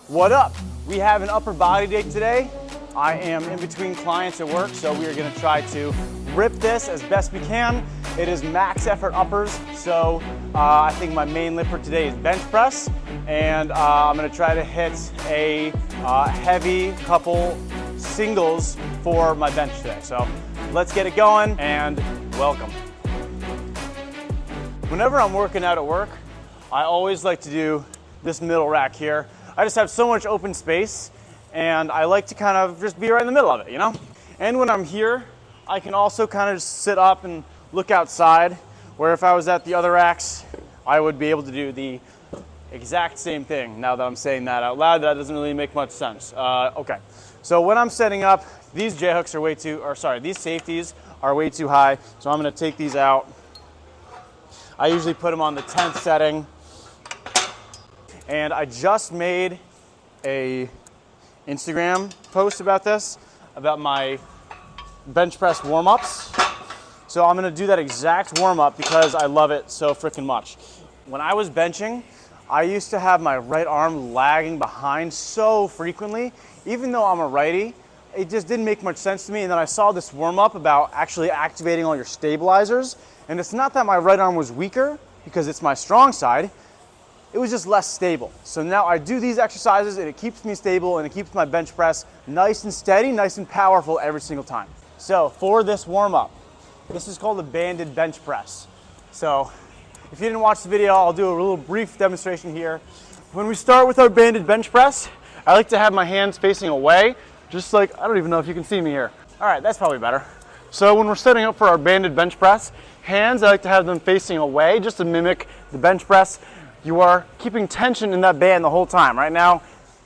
What up? We have an upper body day today. I am in between clients at work, so we are gonna try to rip this as best we can. It is max effort uppers, so I think my main lift for today is bench press, and I'm gonna try to hit a heavy couple singles for my bench today. So let's get it going, and welcome. Whenever I'm working out at work, I always like to do this middle rack here. I just have so much open space, and I like to kind of just be right in the middle of it, you know? And when I'm here, I can also kind of just sit up and look outside, where if I was at the other racks, I would be able to do the exact same thing. Now that I'm saying that out loud, that doesn't really make much sense. Okay, so when I'm setting up, these J-hooks are these safeties are way too high, so I'm gonna take these out. I usually put them on the 10th setting. And I just made a Instagram post about this, about my bench press warm-ups. So I'm gonna do that exact warm-up because I love it so freaking much. When I was benching, I used to have my right arm lagging behind so frequently. Even though I'm a righty, it just didn't make much sense to me. And then I saw this warm-up about actually activating all your stabilizers. And it's not that my right arm was weaker, because it's my strong side. It was just less stable. So now I do these exercises and it keeps me stable and it keeps my bench press nice and steady, nice and powerful every single time. So for this warm up, this is called a banded bench press. So if you didn't watch the video, I'll do a little brief demonstration here. When we start with our banded bench press, I like to have my hands facing away, just like, I don't even know if you can see me here. All right, that's probably better. So when we're setting up for our banded bench press, hands, I like to have them facing away just to mimic the bench press. You are keeping tension in that band the whole time. Right now,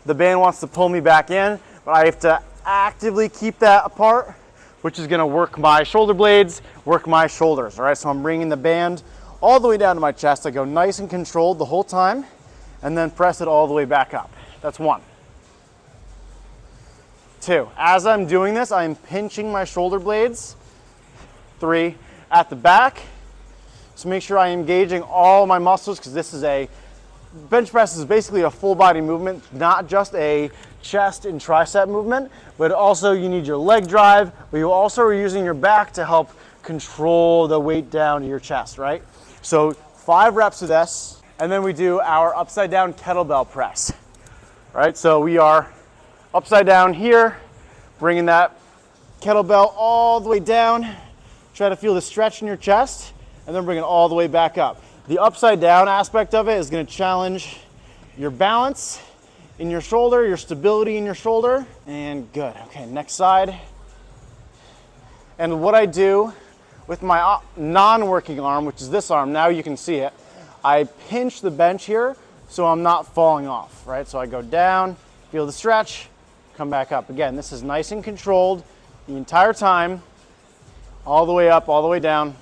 the band wants to pull me back in, but I have to actively keep that apart, which is gonna work my shoulder blades, work my shoulders, all right? So I'm bringing the band all the way down to my chest. I go nice and controlled the whole time, and then press it all the way back up. That's 1. 2, as I'm doing this, I'm pinching my shoulder blades. 3, at the back. So make sure I'm engaging all my muscles, because this is bench press is basically a full body movement, not just a chest and tricep movement, but also you need your leg drive, but you also are using your back to help control the weight down to your chest, right? So 5 reps of this, and then we do our upside down kettlebell press, right? So we are upside down here, bringing that kettlebell all the way down. Try to feel the stretch in your chest, and then bring it all the way back up. The upside down aspect of it is gonna challenge your balance in your shoulder, your stability in your shoulder, and good. Okay, next side. And what I do with my non-working arm, which is this arm, now you can see it, I pinch the bench here so I'm not falling off, right? So I go down, feel the stretch, come back up. Again, this is nice and controlled the entire time, all the way up, all the way down.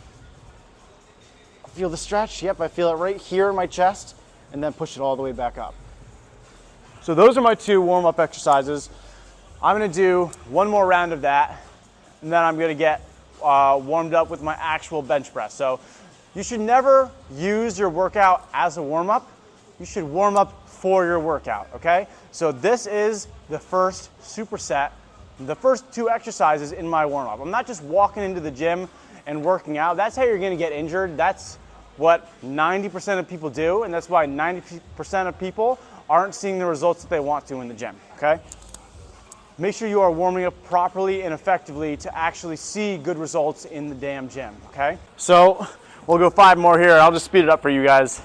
Feel the stretch? Yep, I feel it right here in my chest, and then push it all the way back up. So those are my 2 warm-up exercises. I'm gonna do 1 more round of that, and then I'm gonna get warmed up with my actual bench press. So you should never use your workout as a warm-up. You should warm up for your workout, okay? So this is the first superset, the first 2 exercises in my warm-up. I'm not just walking into the gym and working out. That's how you're gonna get injured. That's what 90% of people do, and that's why 90% of people aren't seeing the results that they want to in the gym, okay? Make sure you are warming up properly and effectively to actually see good results in the damn gym, okay? So we'll go 5 more here. I'll just speed it up for you guys.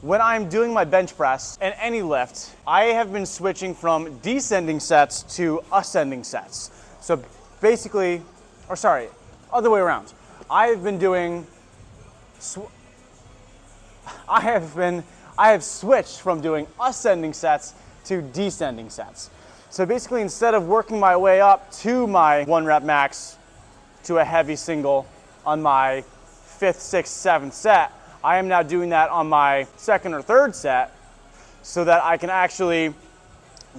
When I'm doing my bench press and any lift, I have been switching from descending sets to ascending sets. So basically, other way around. I have switched from doing ascending sets to descending sets. So basically, instead of working my way up to my 1 rep max to a heavy single on my 5th, 6th, 7th set, I am now doing that on my 2nd or 3rd set so that I can actually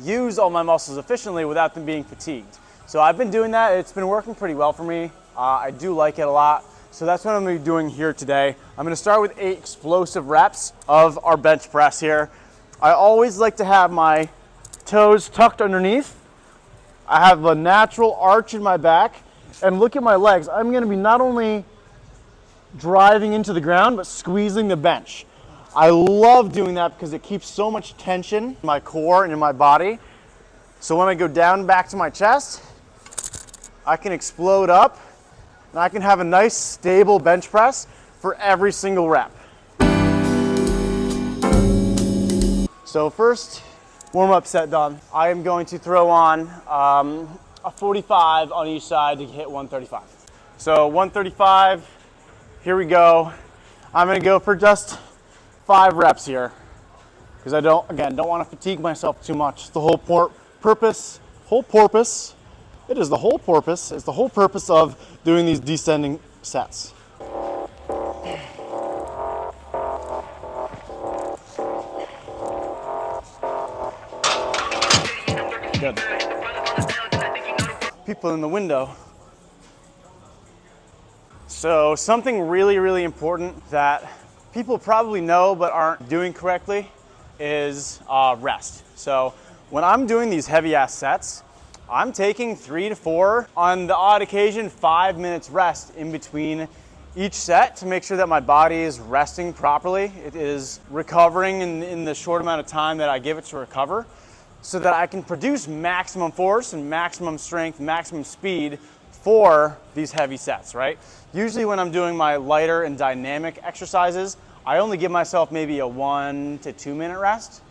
use all my muscles efficiently without them being fatigued. So I've been doing that. It's been working pretty well for me. I do like it a lot. So that's what I'm gonna be doing here today. I'm gonna start with 8 explosive reps of our bench press here. I always like to have my toes tucked underneath. I have a natural arch in my back, and look at my legs. I'm gonna be not only driving into the ground, but squeezing the bench. I love doing that because it keeps so much tension in my core and in my body. So when I go down back to my chest, I can explode up, and I can have a nice stable bench press for every single rep. So first warm-up set done. I am going to throw on a 45 on each side to hit 135. So 135, here we go. I'm gonna go for just 5 reps here because I don't want to fatigue myself too much. The whole purpose of doing these descending sets. Good. People in the window. So something really, really important that people probably know but aren't doing correctly is rest. So when I'm doing these heavy ass sets, I'm taking 3 to 4, on the odd occasion 5 minutes rest in between each set to make sure that my body is resting properly. It is recovering in the short amount of time that I give it to recover, so that I can produce maximum force and maximum strength, maximum speed for these heavy sets, right? Usually when I'm doing my lighter and dynamic exercises, I only give myself maybe a 1 to 2 minute rest.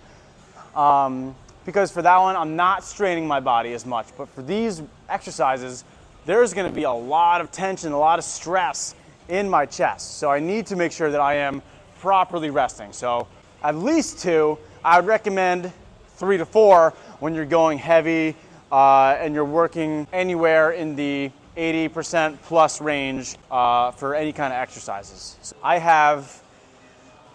Because for that one, I'm not straining my body as much. But for these exercises, there's gonna be a lot of tension, a lot of stress in my chest. So I need to make sure that I am properly resting. So at least 2, I would recommend 3 to 4 when you're going heavy and you're working anywhere in the 80% plus range for any kind of exercises. So I have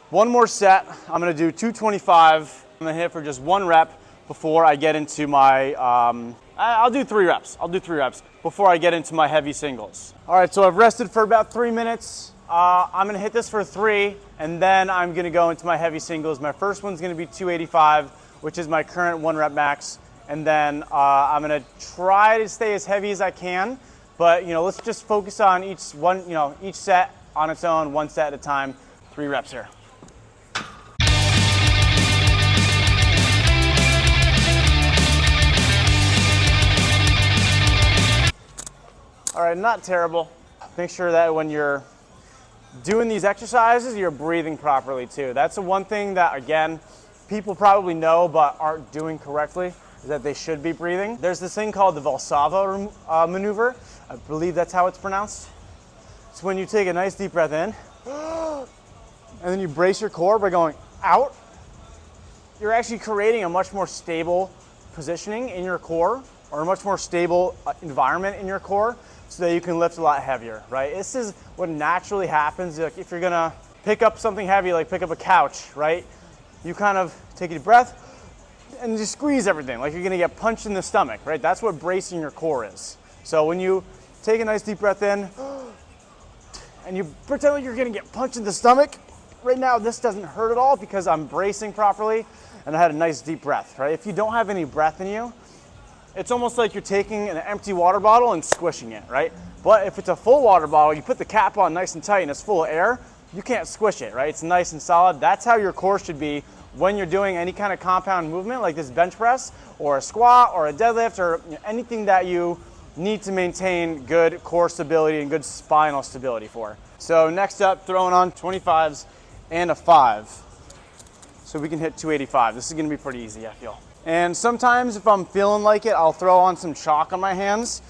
one more set. I'm gonna do 225. I'm gonna hit for just 1 rep before I get into my, I'll do 3 reps. I'll do 3 reps before I get into my heavy singles. All right, so I've rested for about 3 minutes. I'm gonna hit this for 3, and then I'm gonna go into my heavy singles. My first one's gonna be 285, which is my current 1 rep max. And then I'm gonna try to stay as heavy as I can, but let's just focus on each set on its own, 1 set at a time, 3 reps here. All right, not terrible. Make sure that when you're doing these exercises, you're breathing properly too. That's the one thing that, again, people probably know but aren't doing correctly, is that they should be breathing. There's this thing called the Valsalva maneuver. I believe that's how it's pronounced. It's when you take a nice deep breath in, and then you brace your core by going out. You're actually creating a much more stable positioning in your core, or a much more stable environment in your core, so that you can lift a lot heavier, right? This is what naturally happens. Like if you're gonna pick up something heavy, like pick up a couch, right? You kind of take a deep breath and just squeeze everything, like you're gonna get punched in the stomach, right? That's what bracing your core is. So when you take a nice deep breath in and you pretend like you're gonna get punched in the stomach, right now this doesn't hurt at all because I'm bracing properly and I had a nice deep breath, right? If you don't have any breath in you, it's almost like you're taking an empty water bottle and squishing it, right? But if it's a full water bottle, you put the cap on nice and tight and it's full of air, you can't squish it, right? It's nice and solid. That's how your core should be when you're doing any kind of compound movement like this bench press or a squat or a deadlift or anything that you need to maintain good core stability and good spinal stability for. So next up, throwing on 25s and a 5. So we can hit 285. This is gonna be pretty easy, I feel. And sometimes if I'm feeling like it, I'll throw on some chalk on my hands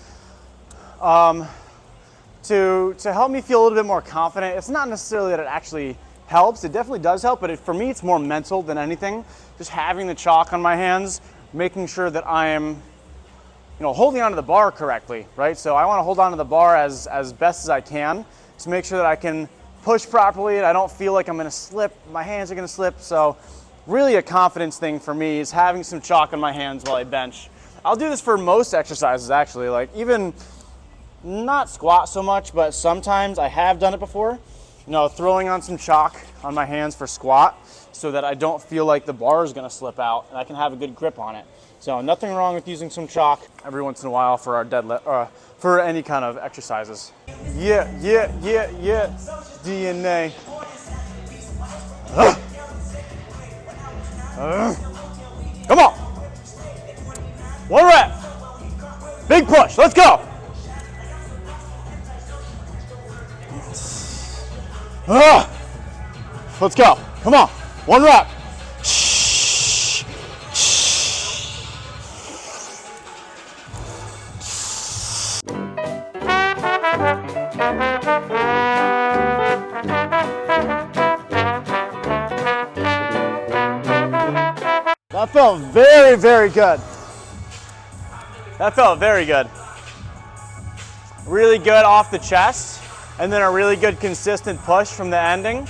to help me feel a little bit more confident. It's not necessarily that it actually helps. It definitely does help, but for me, it's more mental than anything. Just having the chalk on my hands, making sure that I am holding onto the bar correctly, right? So I want to hold onto the bar as best as I can to make sure that I can push properly and I don't feel like I'm going to slip. My hands are going to slip. So really a confidence thing for me is having some chalk on my hands while I bench. I'll do this for most exercises actually, like even not squat so much, but sometimes I have done it before. You know, throwing on some chalk on my hands for squat so that I don't feel like the bar is gonna slip out and I can have a good grip on it. So nothing wrong with using some chalk every once in a while for our deadlift, for any kind of exercises. Yeah, DNA. Come on. 1 rep. Big push, let's go. Let's go, come on. 1 rep. That felt very, very good. That felt very good. Really good off the chest, and then a really good consistent push from the ending.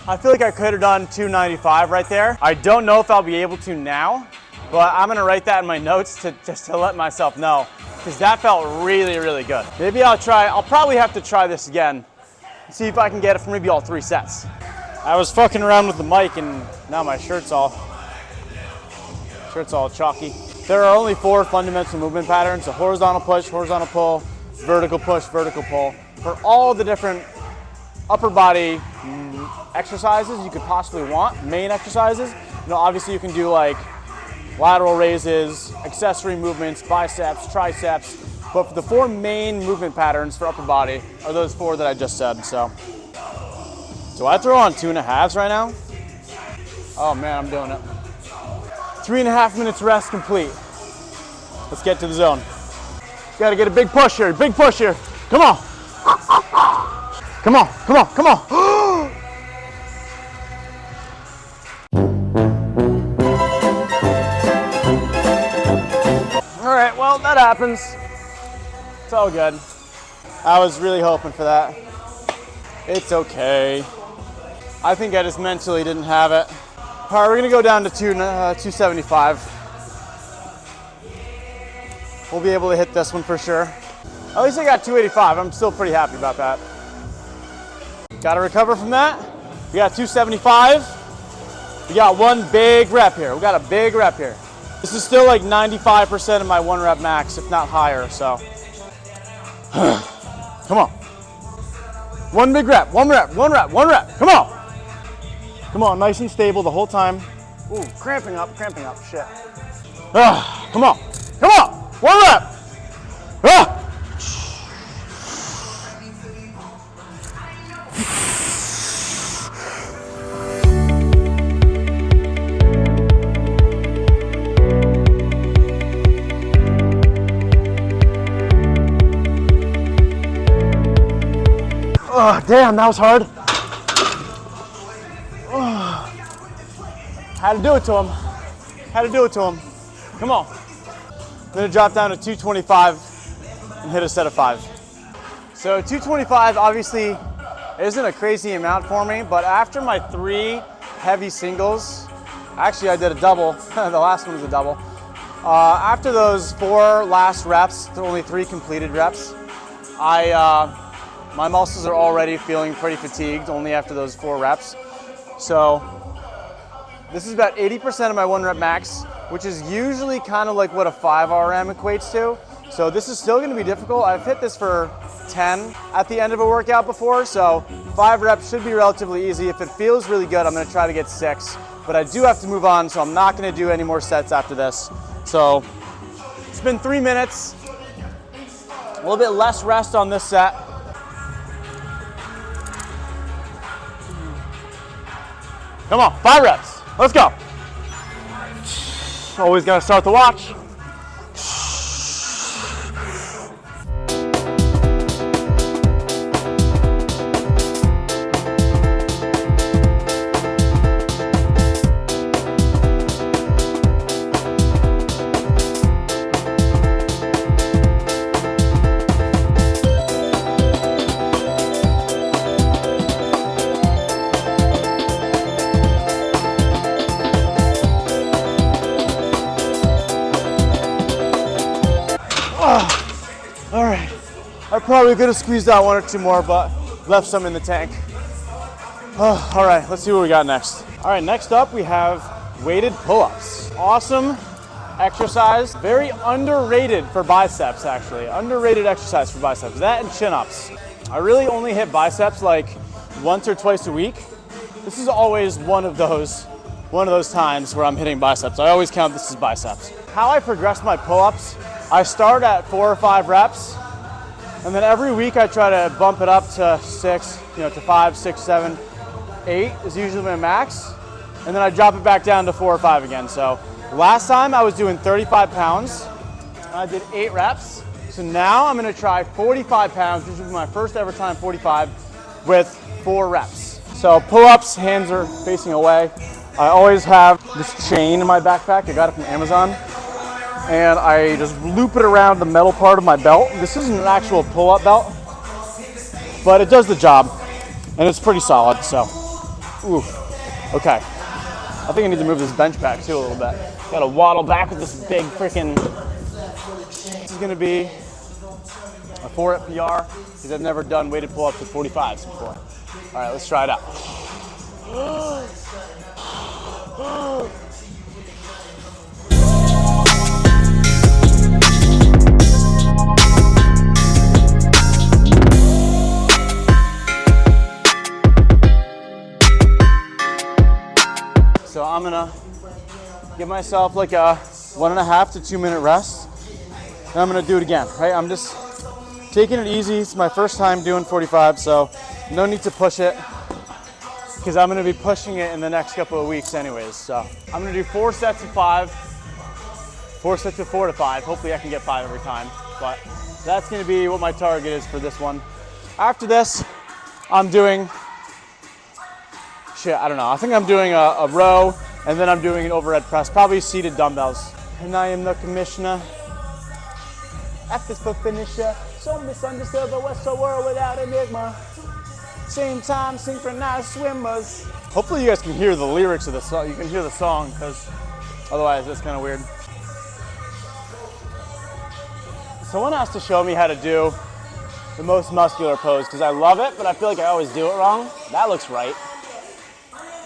I feel like I could have done 295 right there. I don't know if I'll be able to now, but I'm gonna write that in my notes just to let myself know, because that felt really, really good. Maybe I'll probably have to try this again, see if I can get it for maybe all 3 sets. I was fucking around with the mic and now my shirt's all chalky. There are only 4 fundamental movement patterns: a horizontal push, horizontal pull, vertical push, vertical pull. For all the different upper body exercises you could possibly want, main exercises, you know, obviously you can do like lateral raises, accessory movements, biceps, triceps, but for the 4 main movement patterns for upper body are those 4 that I just said. So I throw on 2.5s right now. Oh man, I'm doing it. 3.5 minutes rest complete. Let's get to the zone. Gotta get a big push here, big push here. Come on. Come on, come on, come on. All right, well, that happens. It's all good. I was really hoping for that. It's okay. I think I just mentally didn't have it. All right, we're gonna go down to 275. We'll be able to hit this one for sure. At least I got 285. I'm still pretty happy about that. Got to recover from that. We got 275. We got 1 big rep here. We got a big rep here. This is still like 95% of my 1 rep max, if not higher, so. Come on. 1 big rep, 1 rep, 1 rep, 1 rep. Come on. Come on, nice and stable the whole time. Ooh, cramping up, shit. Come on, come on, 1 rep. Oh, damn, that was hard. Oh. Had to do it to him. Had to do it to him. Come on. I'm gonna drop down to 225 and hit a set of 5. So 225 obviously isn't a crazy amount for me, but after my 3 heavy singles, actually I did a double, the last one was a double. After those 4 last reps, only 3 completed reps, my muscles are already feeling pretty fatigued only after those 4 reps. So this is about 80% of my 1 rep max, which is usually kind of like what a 5 RM equates to. So this is still gonna be difficult. I've hit this for 10 at the end of a workout before, so 5 reps should be relatively easy. If it feels really good, I'm gonna try to get 6, but I do have to move on, so I'm not gonna do any more sets after this. So it's been 3 minutes, a little bit less rest on this set. Come on, 5 reps. Let's go. Always gotta start the watch. Probably could have squeezed out 1 or 2 more, but left some in the tank. Oh, all right, let's see what we got next. All right, next up we have weighted pull-ups. Awesome exercise, very underrated for biceps actually. Underrated exercise for biceps, that and chin-ups. I really only hit biceps like once or twice a week. This is always one of those times where I'm hitting biceps. I always count this as biceps. How I progress my pull-ups, I start at 4 or 5 reps, and then every week I try to bump it up to 6, to 5, 6, 7, 8 is usually my max, and then I drop it back down to 4 or 5 again. So last time I was doing 35 pounds, and I did 8 reps. So now I'm gonna try 45 pounds, which will be my first ever time 45 with 4 reps. So pull-ups, hands are facing away. I always have this chain in my backpack. I got it from Amazon. And I just loop it around the metal part of my belt. This isn't an actual pull-up belt, but it does the job. And it's pretty solid, so. Ooh, okay. I think I need to move this bench back too a little bit. Gotta waddle back with this big freaking. This is gonna be a 4-rep PR because I've never done weighted pull-ups with 45s before. All right, let's try it out. So I'm gonna give myself like a 1.5 to 2 minute rest. And I'm gonna do it again, right? I'm just taking it easy. It's my first time doing 45, so no need to push it because I'm gonna be pushing it in the next couple of weeks anyways. So I'm gonna do 4 sets of 5, 4 sets of 4 to 5. Hopefully I can get 5 every time, but that's gonna be what my target is for this one. After this, I'm doing, I don't know. I think I'm doing a row, and then I'm doing an overhead press, probably seated dumbbells. And I am the commissioner. F is for finisher. So misunderstood, but what's the world without enigma? Same time, synchronized swimmers. Hopefully you guys can hear the lyrics of the song. You can hear the song, because otherwise it's kind of weird. Someone has to show me how to do the most muscular pose, because I love it, but I feel like I always do it wrong. That looks right.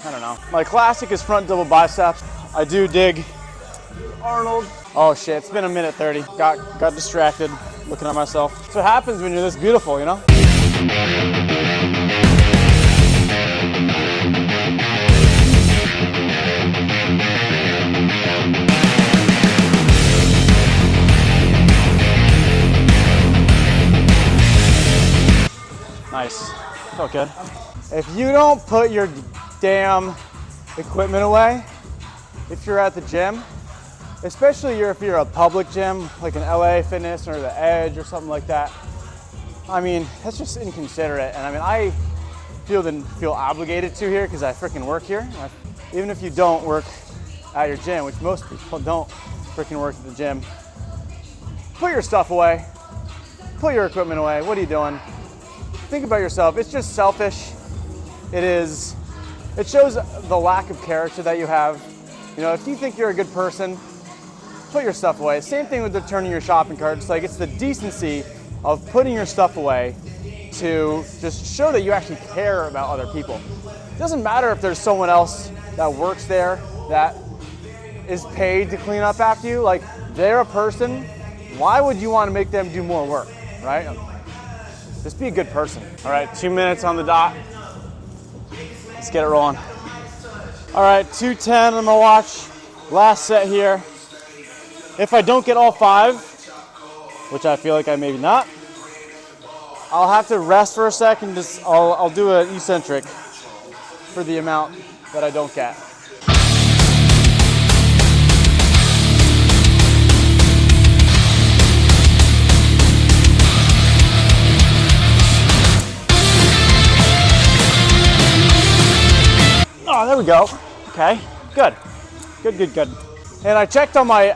I don't know. My classic is front double biceps. I do dig Arnold. Oh shit, it's been a minute 30. Got distracted looking at myself. That's what happens when you're this beautiful, you know? Nice, felt good. If you don't put your damn equipment away, if you're at the gym, especially if you're a public gym, like an LA Fitness or the Edge or something like that, I mean, that's just inconsiderate. And I mean, I feel obligated to here because I freaking work here. Even if you don't work at your gym, which most people don't freaking work at the gym, put your stuff away, put your equipment away. What are you doing? Think about yourself. It's just selfish. It shows the lack of character that you have. You know, if you think you're a good person, put your stuff away. Same thing with returning your shopping cart. It's like, it's the decency of putting your stuff away to just show that you actually care about other people. It doesn't matter if there's someone else that works there that is paid to clean up after you. Like, they're a person. Why would you want to make them do more work, right? Just be a good person. All right, 2 minutes on the dot. Let's get it rolling. All right, 2:10 on my watch. Last set here. If I don't get all 5, which I feel like I maybe not, I'll have to rest for a second. I'll do an eccentric for the amount that I don't get. Oh, there we go. Okay, good. Good. And I checked on my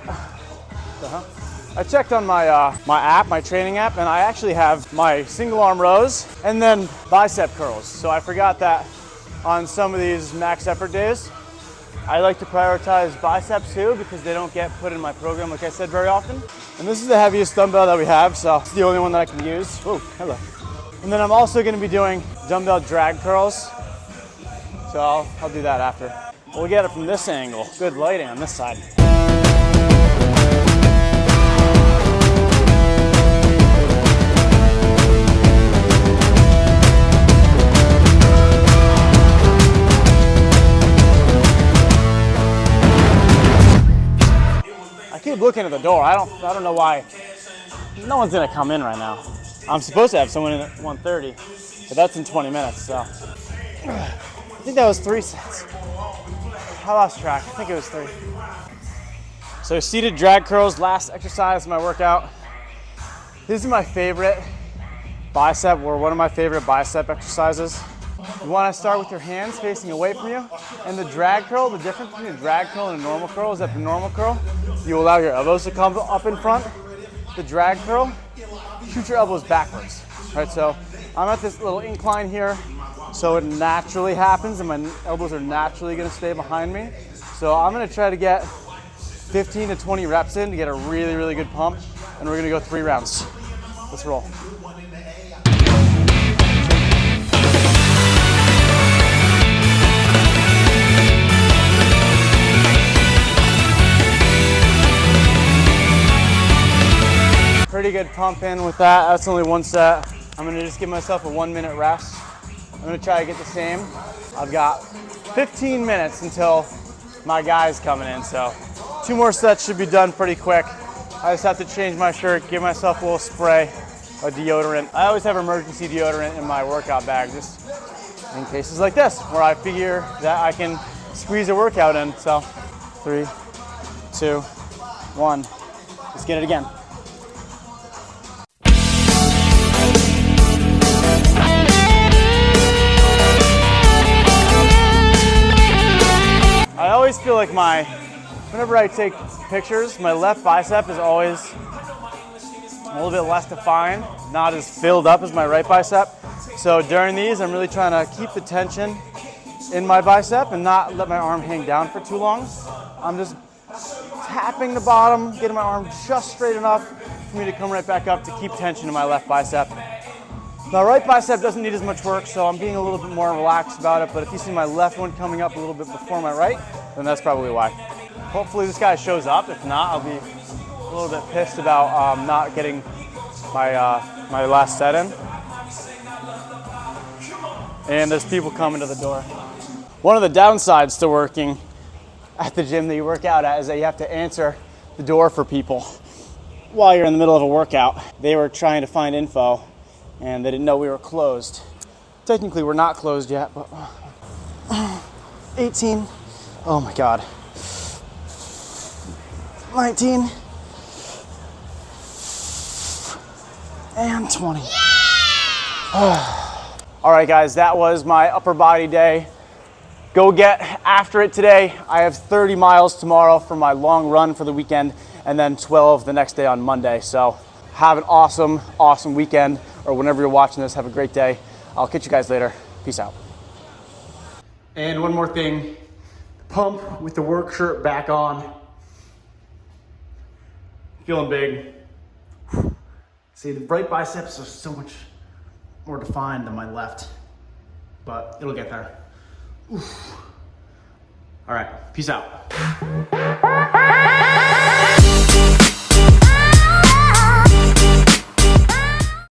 my app, my training app, and I actually have my single arm rows and then bicep curls. So I forgot that on some of these max effort days, I like to prioritize biceps too because they don't get put in my program, like I said, very often. And this is the heaviest dumbbell that we have, so it's the only one that I can use. Oh, hello. And then I'm also gonna be doing dumbbell drag curls. So I'll do that after. We'll get it from this angle. Good lighting on this side. I keep looking at the door. I don't know why. No one's gonna come in right now. I'm supposed to have someone in at 1:30, but that's in 20 minutes, so. I think that was 3 sets. I lost track. I think it was 3. So seated drag curls, last exercise of my workout. This is my favorite bicep, or one of my favorite bicep exercises. You want to start with your hands facing away from you. And the drag curl, the difference between a drag curl and a normal curl is that the normal curl, you allow your elbows to come up in front. The drag curl, shoot your elbows backwards. Right, so I'm at this little incline here, so it naturally happens and my elbows are naturally gonna stay behind me. So I'm gonna try to get 15 to 20 reps in to get a really, really good pump, and we're gonna go 3 rounds. Let's roll. Pretty good pump in with that. That's only 1 set. I'm gonna just give myself a 1-minute rest. I'm gonna try to get the same. I've got 15 minutes until my guy's coming in, so 2 more sets should be done pretty quick. I just have to change my shirt, give myself a little spray of deodorant. I always have emergency deodorant in my workout bag, just in cases like this, where I figure that I can squeeze a workout in. So 3, 2, 1, let's get it again. I always feel like whenever I take pictures, my left bicep is always a little bit less defined, not as filled up as my right bicep. So during these, I'm really trying to keep the tension in my bicep and not let my arm hang down for too long. I'm just tapping the bottom, getting my arm just straight enough for me to come right back up to keep tension in my left bicep. My right bicep doesn't need as much work, so I'm being a little bit more relaxed about it, but if you see my left one coming up a little bit before my right, then that's probably why. Hopefully this guy shows up. If not, I'll be a little bit pissed about not getting my last set in. And there's people coming to the door. One of the downsides to working at the gym that you work out at is that you have to answer the door for people while you're in the middle of a workout. They were trying to find info and they didn't know we were closed. Technically, we're not closed yet, but 18. Oh my God. 19. And 20. All right, guys, that was my upper body day. Go get after it today. I have 30 miles tomorrow for my long run for the weekend, and then 12 the next day on Monday. So have an awesome, awesome weekend, or whenever you're watching this, have a great day. I'll catch you guys later. Peace out. And one more thing, pump with the work shirt back on. Feeling big. See, the right biceps are so much more defined than my left, but it'll get there. Oof. All right, peace out.